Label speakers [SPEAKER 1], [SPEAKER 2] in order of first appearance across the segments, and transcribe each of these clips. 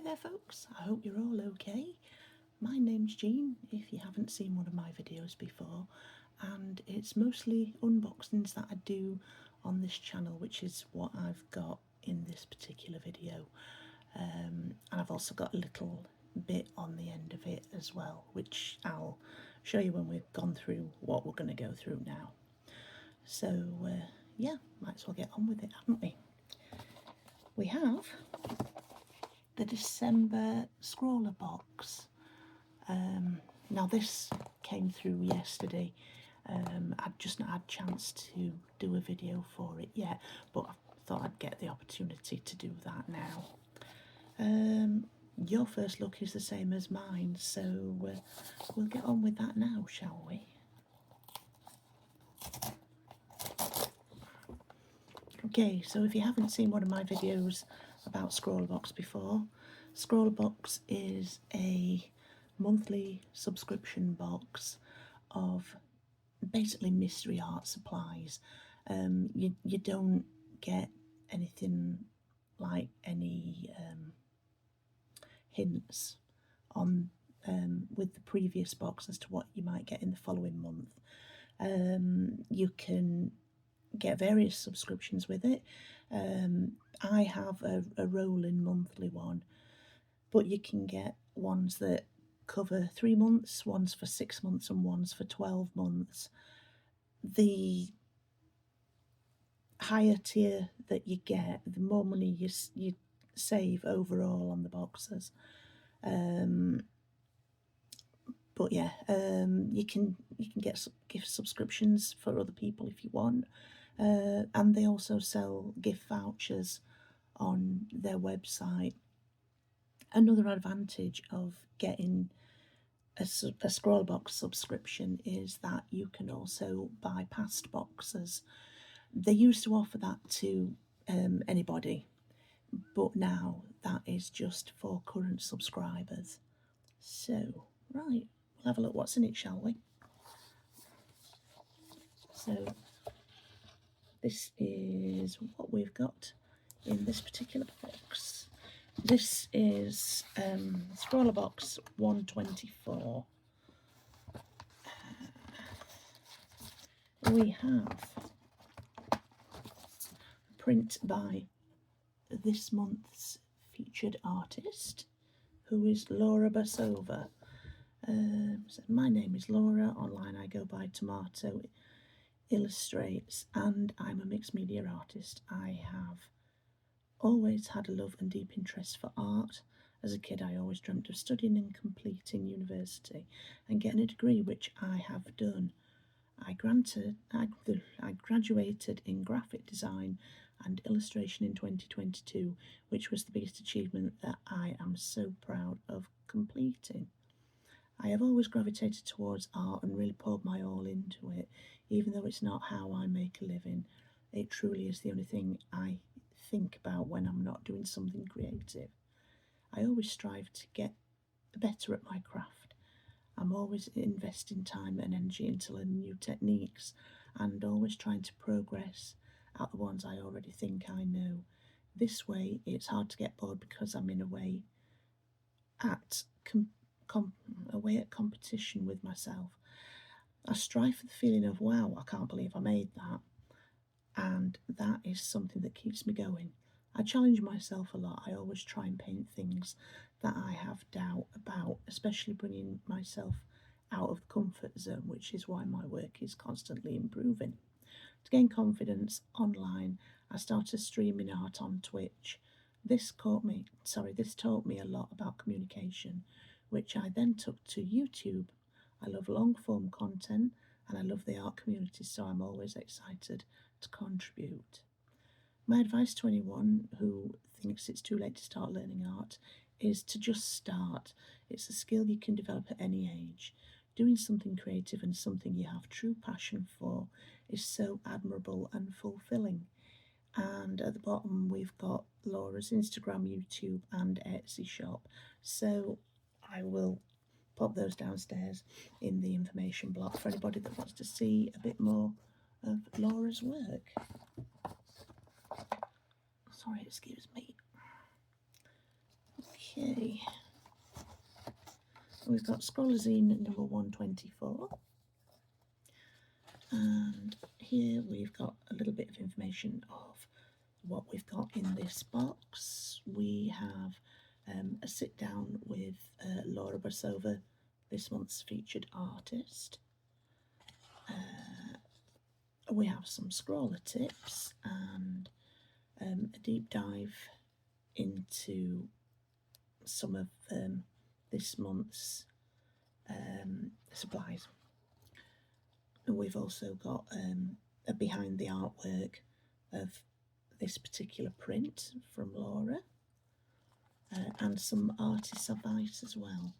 [SPEAKER 1] there folks, I hope you're all okay. My name's Jean, if you haven't seen one of my videos before, and it's mostly unboxings that I do on this channel, which is what I've got in this particular video. And I've also got a little bit on the end of it as well, which I'll show you when we've gone through what we're going to go through now. So yeah, might as well get on with it, haven't we? We have the December Scrawlrbox. Now this came through yesterday. I'd just not had a chance to do a video for it yet, but I thought I'd get the opportunity to do that now. Your first look is the same as mine, so we'll get on with that now, shall we? Okay, so if you haven't seen one of my videos about Scrawlrbox before, Scrawlrbox is a monthly subscription box of basically mystery art supplies. You don't get anything like any hints on with the previous box as to what you might get in the following month. You can get various subscriptions with it. I have a rolling monthly one, but you can get ones that cover 3 months, ones for 6 months, and ones for 12 months. The higher tier that you get, the more money you save overall on the boxes. But yeah, you can get gift subscriptions for other people if you want, and they also sell gift vouchers on their website. Another advantage of getting a Scrawlrbox subscription is that you can also buy past boxes. They used to offer that to anybody, but now that is just for current subscribers. So, right, we'll have a look what's in it, shall we? So, this is what we've got in this particular box. This is Scrawlrbox 124. We have a print by this month's featured artist, who is Laura Basova. So my name is Laura. Online I go by Tomato Illustrates, and I'm a mixed media artist. I have always had a love and deep interest for art. As a kid, I always dreamt of studying and completing university and getting a degree, which I have done. I graduated in graphic design and illustration in 2022, which was the biggest achievement that I am so proud of completing. I have always gravitated towards art and really poured my all into it, even though it's not how I make a living. It truly is the only thing I think about when I'm not doing something creative. I always strive to get better at my craft. I'm always investing time and energy into learning new techniques and always trying to progress at the ones I already think I know. This way it's hard to get bored because I'm in a way at competition with myself. I strive for the feeling of, wow, I can't believe I made that. And that is something that keeps me going. I challenge myself a lot. I always try and paint things that I have doubt about, especially bringing myself out of the comfort zone, which is why my work is constantly improving. To gain confidence online, I started streaming art on Twitch. This taught me a lot about communication, which I then took to YouTube. I love long form content and I love the art community, so I'm always excited to contribute. My advice to anyone who thinks it's too late to start learning art is to just start. It's a skill you can develop at any age. Doing something creative and something you have true passion for is so admirable and fulfilling. And at the bottom we've got Laura's Instagram, YouTube and Etsy shop. So I will pop those downstairs in the information block for anybody that wants to see a bit more of Laura's work. Sorry, excuse me. Okay. We've got Scrawlzine number 124. And here we've got a little bit of information of what we've got in this box. We have a sit down with Laura Brasova, this month's featured artist. We have some scrawler tips and a deep dive into some of this month's supplies. And we've also got a behind the artwork of this particular print from Laura, and some artist advice as well.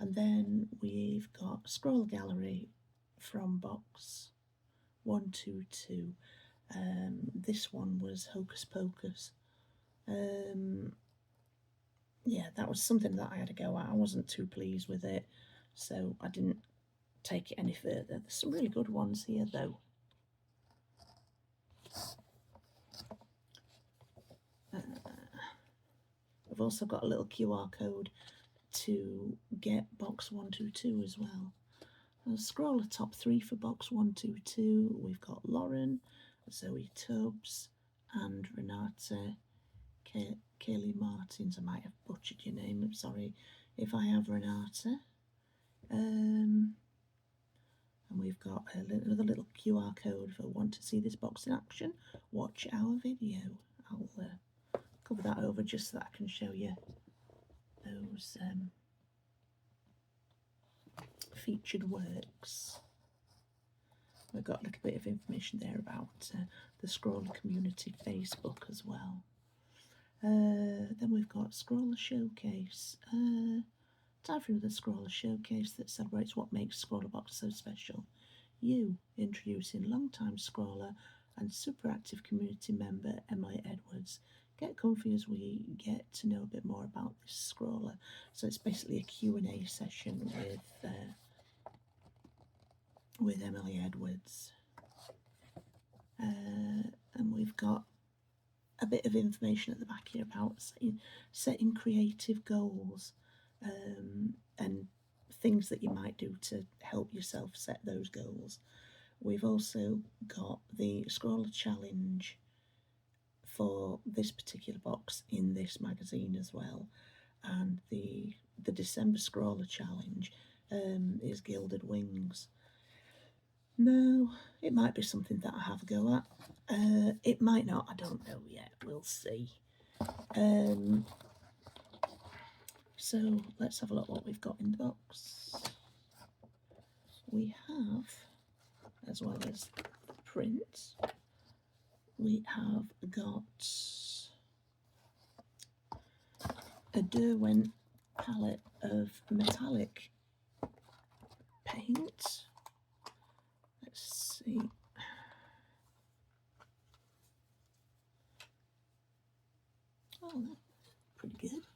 [SPEAKER 1] And then we've got Scroll Gallery from box 122. This one was Hocus Pocus. Yeah, that was something that I had to go at. I wasn't too pleased with it, so I didn't take it any further. There's some really good ones here though. I've also got a little QR code to get box 122 as well. Scroller top 3 for box 122. We've got Lauren, Zoe Tubbs, and Renata Kaylee Martins. I might have butchered your name, I'm sorry if I have, Renata. And we've got another little QR code for want to see this box in action. Watch our video. I'll cover that over just so that I can show you those featured works. We've got a little bit of information there about the Scrawler Community Facebook as well. Then we've got Scrawler Showcase. Time for another Scrawler Showcase that celebrates what makes Scrawlrbox so special. You, introducing long-time Scrawler and super active community member Emily Edwards. Get comfy as we get to know a bit more about this Scrawler. So it's basically a Q&A session with Emily Edwards. And we've got a bit of information at the back here about setting creative goals and things that you might do to help yourself set those goals. We've also got the Scrawler Challenge for this particular box in this magazine as well, and the December Scrawler Challenge is Gilded Wings. No, it might be something that I have a go at. It might not, I don't know yet, we'll see. So let's have a look what we've got in the box. We have, as well as the print, we have got a Derwent palette of metallic paint. Let's see. Oh, that's pretty good.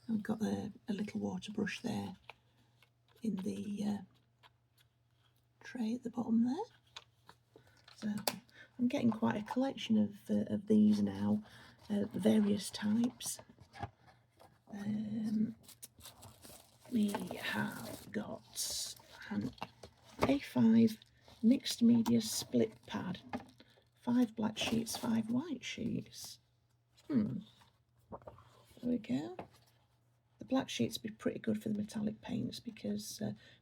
[SPEAKER 1] I've got a little water brush there in the tray at the bottom there. So I'm getting quite a collection of these now, various types. We have got an A5 mixed media split pad, 5 black sheets, 5 white sheets. There we go. The black sheets would be pretty good for the metallic paints because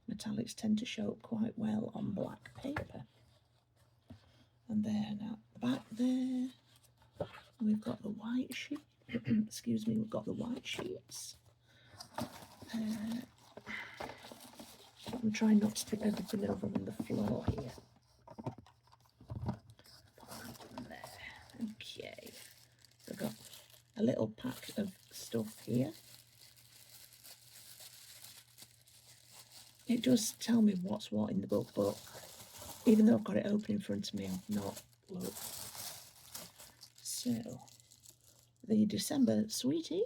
[SPEAKER 1] metallics tend to show up quite well on black paper. And then at the back there, we've got the white sheet. Excuse me, we've got the white sheets. I'm trying not to tip everything over on the floor here. There. Okay, so I've got a little pack of stuff here. It does tell me what's what in the book, but even though I've got it open in front of me, I've not looked. So, the December Sweetie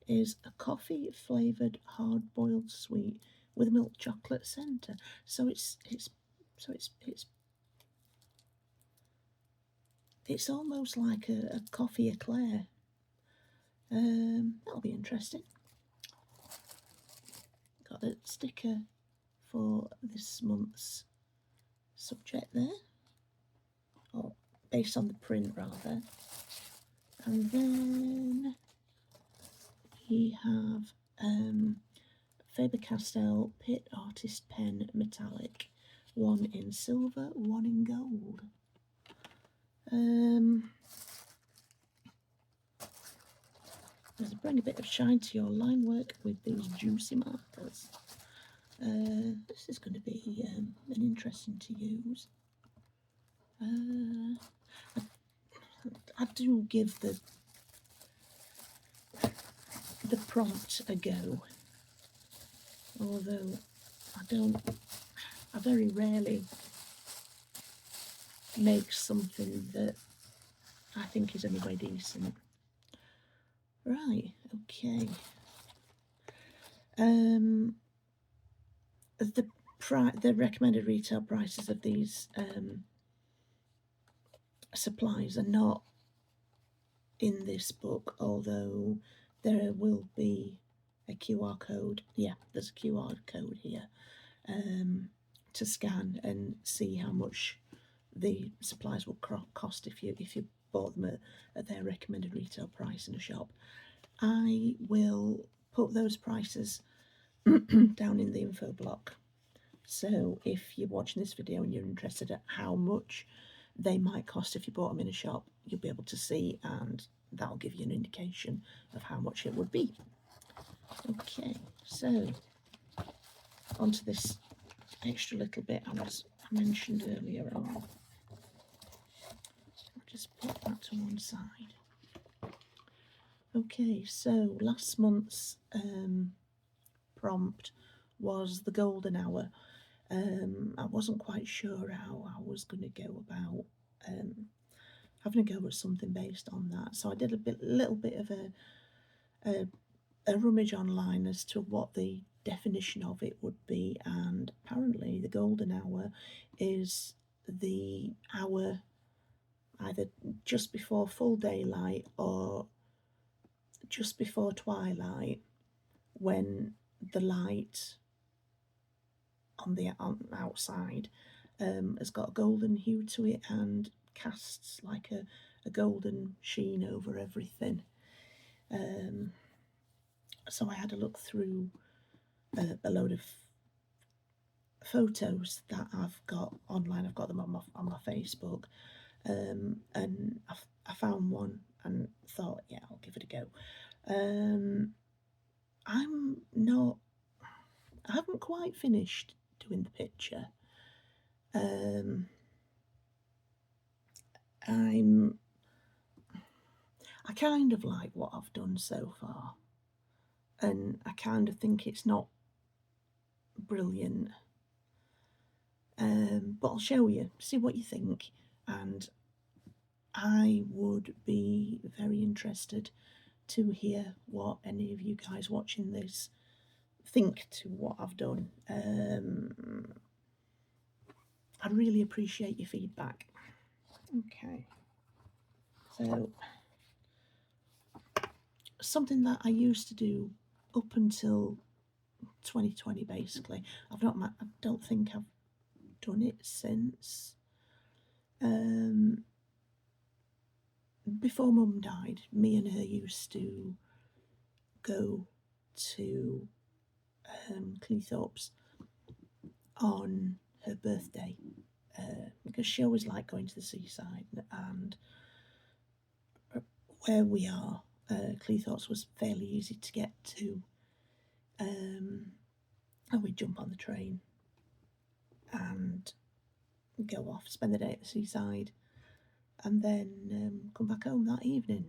[SPEAKER 1] is a coffee-flavoured hard-boiled sweet with a milk chocolate centre. So it's almost like a coffee eclair That'll be interesting. Got a sticker for this month's subject there, or based on the print rather. And then we have Faber-Castell Pit Artist Pen Metallic, one in silver, one in gold. Let's bring a bit of shine to your line work with these juicy markers. This is going to be an interesting to use. I do give the prompt a go, although I very rarely make something that I think is anyway decent. Right, okay. The recommended retail prices of these supplies are not in this book, although there will be a QR code. Yeah, there's a QR code here to scan and see how much the supplies will cost if you bought them at their recommended retail price in a shop. I will put those prices down in the info block. So if you're watching this video and you're interested at how much they might cost if you bought them in a shop, you'll be able to see, and that'll give you an indication of how much it would be. Okay, so onto this extra little bit I mentioned earlier on. I'll just put that to one side. Okay, so last month's prompt was the golden hour. I wasn't quite sure how I was going to go about having a go at something based on that, so I did a little bit of a rummage online as to what the definition of it would be, and apparently the golden hour is the hour either just before full daylight or just before twilight, when the light on the outside has got a golden hue to it and casts like a golden sheen over everything. So I had a look through a load of photos that I've got online. I've got them on my Facebook, and I found one and thought, yeah, I'll give it a go. I haven't quite finished doing the picture. I kind of like what I've done so far, and I kind of think it's not brilliant, but I'll show you, see what you think, and I would be very interested to hear what any of you guys watching this think to what I've done. I'd really appreciate your feedback. Okay, so something that I used to do up until 2020, basically. I don't think I've done it since. Before Mum died, me and her used to go to Cleethorpes on her birthday, because she always liked going to the seaside, and where we are, Cleethorpes was fairly easy to get to, and we'd jump on the train and go off, spend the day at the seaside, and then come back home that evening.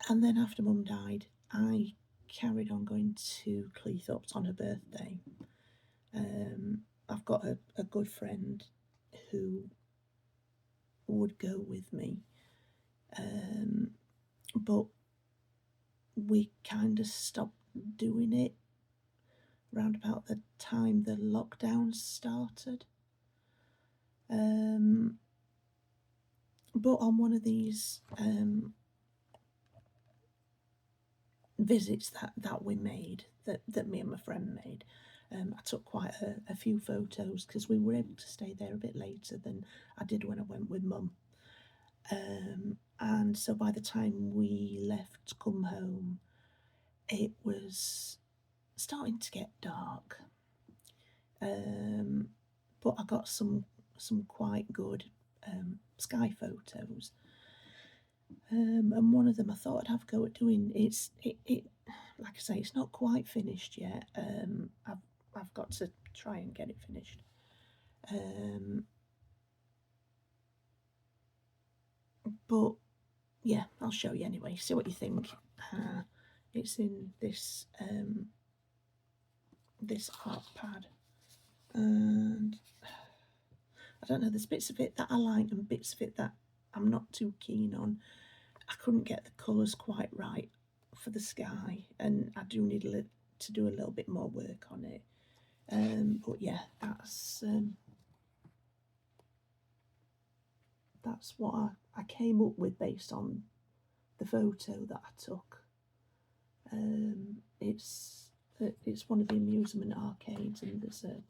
[SPEAKER 1] And then after Mum died, I carried on going to Cleethorpes on her birthday. I've got a good friend who would go with me, but we kind of stopped doing it round about the time the lockdown started. But on one of these visits that we made, that me and my friend made. I took quite a few photos because we were able to stay there a bit later than I did when I went with Mum. And so by the time we left to come home, it was starting to get dark. But I got some quite good sky photos. And one of them I thought I'd have a go at doing. It like I say, it's not quite finished yet. I've got to try and get it finished. But yeah, I'll show you anyway. See what you think. It's in this this art pad, and I don't know. There's bits of it that I like and bits of it that I'm not too keen on. I couldn't get the colours quite right for the sky, and I do need to do a little bit more work on it. But yeah, that's what I came up with based on the photo that I took. It's one of the amusement arcades, and there's a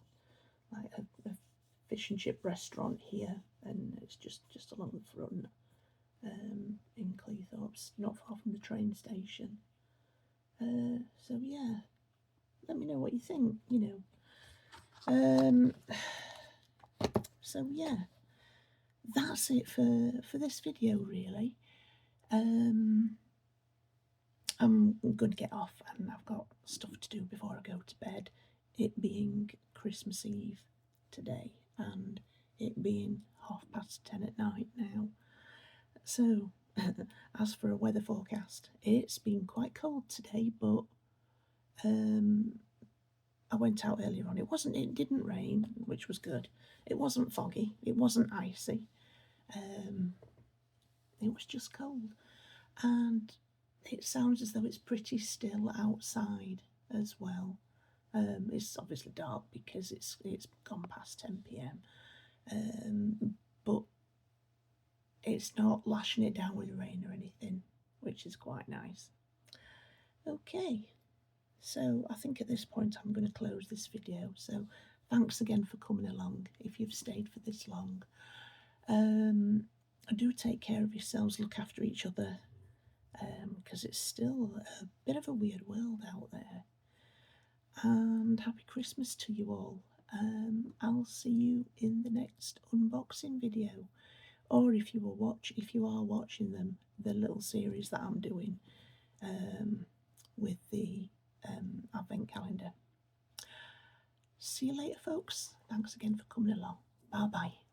[SPEAKER 1] fish and chip restaurant here, and it's just along the front. In Cleethorpes, not far from the train station. So yeah, let me know what you think. So yeah, that's it for this video, really. I'm going to get off, and I've got stuff to do before I go to bed. It being Christmas Eve today, and it being 10:30 at night now. So, as for a weather forecast, it's been quite cold today, but I went out earlier on. It didn't rain, which was good. It wasn't foggy. It wasn't icy. It was just cold, and it sounds as though it's pretty still outside as well. It's obviously dark because it's gone past 10 p.m. But it's not lashing it down with rain or anything, which is quite nice. Okay, so I think at this point I'm going to close this video. So thanks again for coming along if you've stayed for this long. Do take care of yourselves, look after each other, because it's still a bit of a weird world out there. And happy Christmas to you all. I'll see you in the next unboxing video, or if you are watching them, the little series that I'm doing with the advent calendar. See you later, folks. Thanks again for coming along. Bye bye.